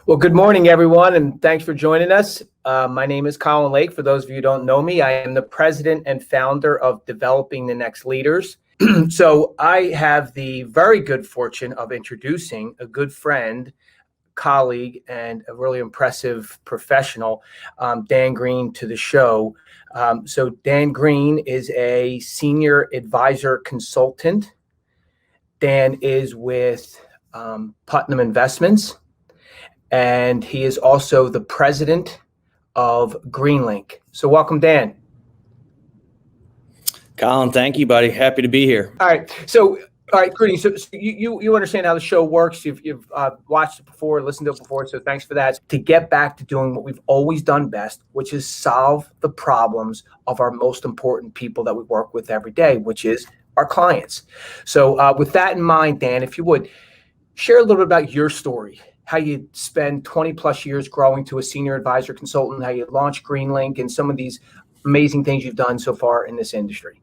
Well, good morning, everyone, and thanks for joining us. My name is Colin Lake. For those of you who don't know me, I am the president and founder of Developing the Next Leaders. So I have the very good fortune of introducing a good friend, colleague, and a really impressive professional, Dan Green, to the show. So Dan Green is a senior advisor consultant. Dan is with Putnam Investments, and he is also the president of GreenLink. So welcome, Dan. Colin, thank you, buddy. Happy to be here. All right, Green. So you understand how the show works. You've watched it before, listened to it before. So thanks for that. To get back to doing what we've always done best, which is solve the problems of our most important people that we work with every day, which is our clients. So with that in mind, Dan, if you would share a little bit about your story, how you spend 20 plus years growing to a senior advisor consultant, how you launched GreenLink, and some of these amazing things you've done so far in this industry.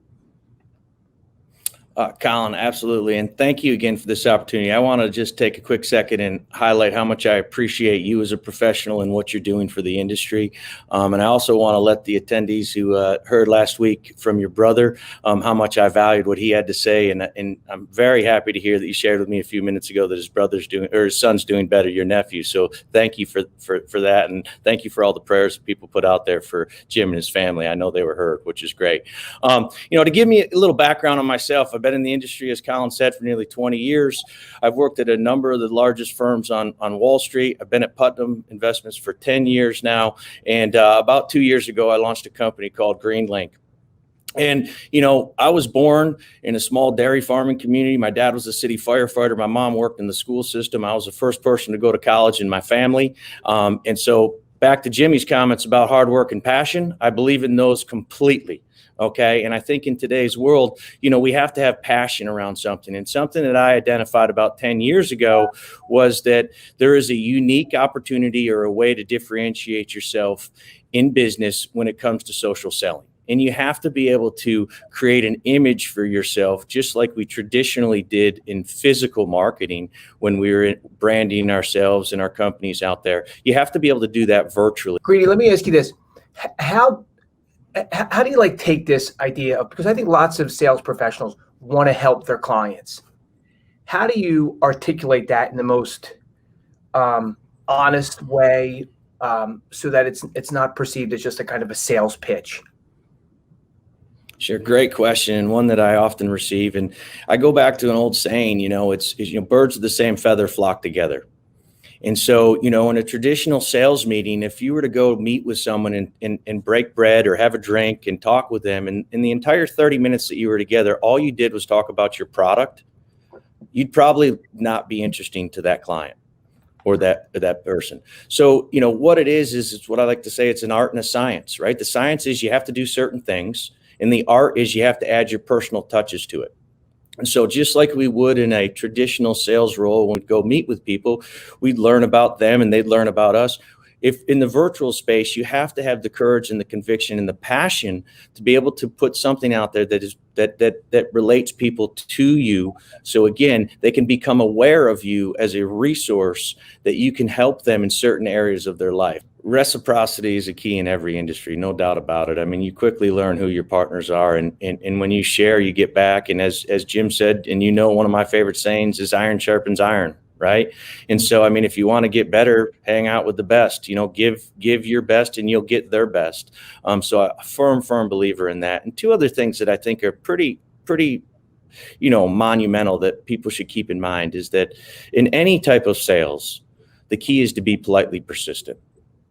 Colin, absolutely. And thank you again for this opportunity. I want to just take a quick second and highlight how much I appreciate you as a professional and what you're doing for the industry. And I also want to let the attendees who heard last week from your brother how much I valued what he had to say. And I'm very happy to hear that you shared with me a few minutes ago that his son's doing better, your nephew. So thank you for that. And thank you for all the prayers that people put out there for Jim and his family. I know they were heard, which is great. To give me a little background on myself, I've been in the industry, as Colin said, for nearly 20 years. I've worked at a number of the largest firms on Wall Street. I've been at Putnam Investments for 10 years now. And about 2 years ago, I launched a company called GreenLink. And, I was born in a small dairy farming community. My dad was a city firefighter. My mom worked in the school system. I was the first person to go to college in my family. And so back to Jimmy's comments about hard work and passion, I believe in those completely. Okay. And I think in today's world, we have to have passion around something. And something that I identified about 10 years ago was that there is a unique opportunity or a way to differentiate yourself in business when it comes to social selling. And you have to be able to create an image for yourself, just like we traditionally did in physical marketing when we were branding ourselves and our companies out there. You have to be able to do that virtually. Greedy, let me ask you this. How do you take this idea of, because I think lots of sales professionals want to help their clients. How do you articulate that in the most honest way so that it's not perceived as just a kind of a sales pitch? Sure. Great question. And one that I often receive. And I go back to an old saying, it's birds of the same feather flock together. And so, in a traditional sales meeting, if you were to go meet with someone and break bread or have a drink and talk with them, and in the entire 30 minutes that you were together, all you did was talk about your product, you'd probably not be interesting to that client or that person. So, what it is it's what I like to say, it's an art and a science, right? The science is you have to do certain things, and the art is you have to add your personal touches to it. And so just like we would in a traditional sales role, when we go meet with people, we'd learn about them and they'd learn about us. If in the virtual space, you have to have the courage and the conviction and the passion to be able to put something out there that relates people to you. So again, they can become aware of you as a resource that you can help them in certain areas of their life. Reciprocity is a key in every industry, no doubt about it. I mean, you quickly learn who your partners are, and when you share, you get back. And as Jim said, and one of my favorite sayings is iron sharpens iron, right? And so, I mean, if you want to get better, hang out with the best, give your best and you'll get their best. So a firm believer in that. And two other things that I think are pretty monumental that people should keep in mind is that in any type of sales, the key is to be politely persistent.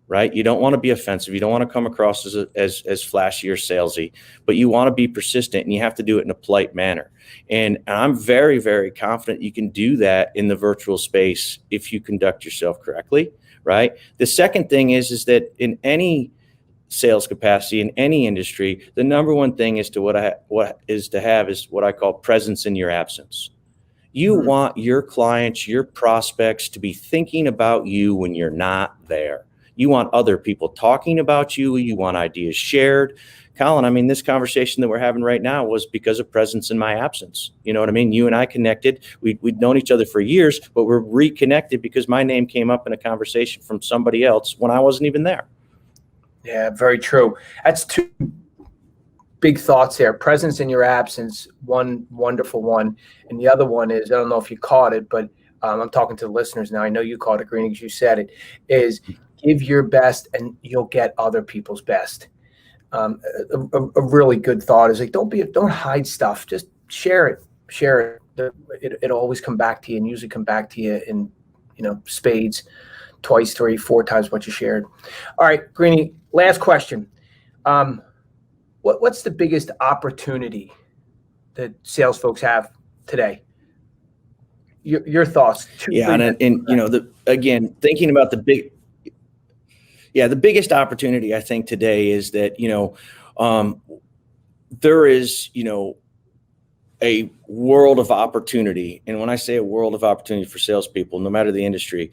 Right? You don't want to be offensive. You don't want to come across as flashy or salesy, but you want to be persistent, and you have to do it in a polite manner. And I'm very, very confident you can do that in the virtual space if you conduct yourself correctly. Right? The second thing is that in any sales capacity in any industry, the number one thing is what I call presence in your absence. You want your clients, your prospects to be thinking about you when you're not there. You want other people talking about you. You want ideas shared. Colin, I mean, this conversation that we're having right now was because of presence in my absence. You know what I mean? You and I connected. We'd known each other for years, but we're reconnected because my name came up in a conversation from somebody else when I wasn't even there. Yeah, very true. That's two big thoughts there. Presence in your absence, one wonderful one. And the other one is, I don't know if you caught it, but I'm talking to the listeners now. I know you caught it, Greeny, because you said it, is give your best and you'll get other people's best. A really good thought is like, don't hide stuff. Just share it. It'll always come back to you, and usually come back to you in, spades, twice, 3, 4 times what you shared. All right, Greeny, last question. What's the biggest opportunity that sales folks have today? Your thoughts. Yeah, and again, thinking about the biggest opportunity I think today is that there is a world of opportunity, and when I say a world of opportunity for salespeople, no matter the industry,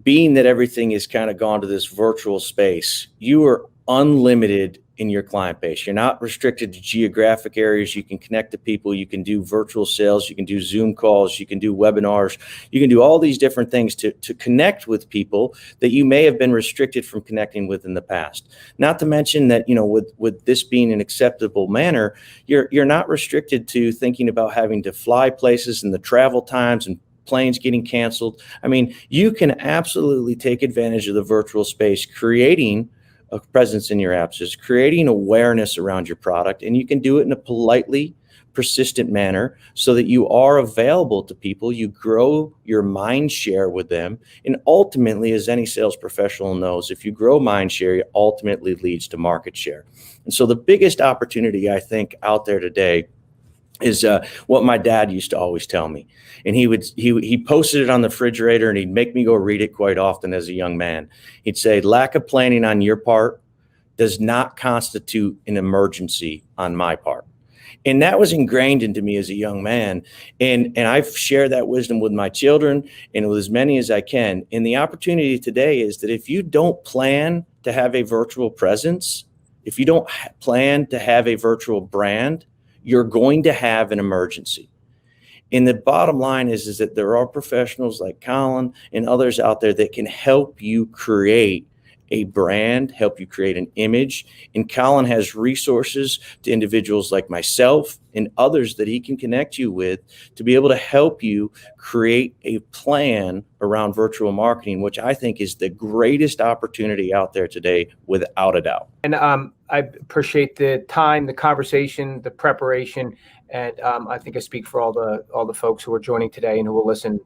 being that everything is kind of gone to this virtual space, you are unlimited in your client base. You're not restricted to geographic areas. You can connect to people. You can do virtual sales. You can do Zoom calls. You can do webinars. You can do all these different things to connect with people that you may have been restricted from connecting with in the past. Not to mention that, with this being an acceptable manner, you're not restricted to thinking about having to fly places and the travel times and planes getting canceled. I mean, you can absolutely take advantage of the virtual space, creating a presence in your absence, creating awareness around your product, and you can do it in a politely persistent manner so that you are available to people, you grow your mind share with them, and ultimately, as any sales professional knows, if you grow mind share, it ultimately leads to market share. And so the biggest opportunity I think out there today is what my dad used to always tell me. And he posted it on the refrigerator, and he'd make me go read it quite often as a young man. He'd say, lack of planning on your part does not constitute an emergency on my part. And that was ingrained into me as a young man. And I've shared that wisdom with my children and with as many as I can. And the opportunity today is that if you don't plan to have a virtual presence, if you don't plan to have a virtual brand, you're going to have an emergency. And the bottom line is that there are professionals like Colin and others out there that can help you create a brand, help you create an image. And Colin has resources to individuals like myself and others that he can connect you with to be able to help you create a plan around virtual marketing, which I think is the greatest opportunity out there today, without a doubt. And I appreciate the time, the conversation, the preparation, and I think I speak for all the folks who are joining today and who will listen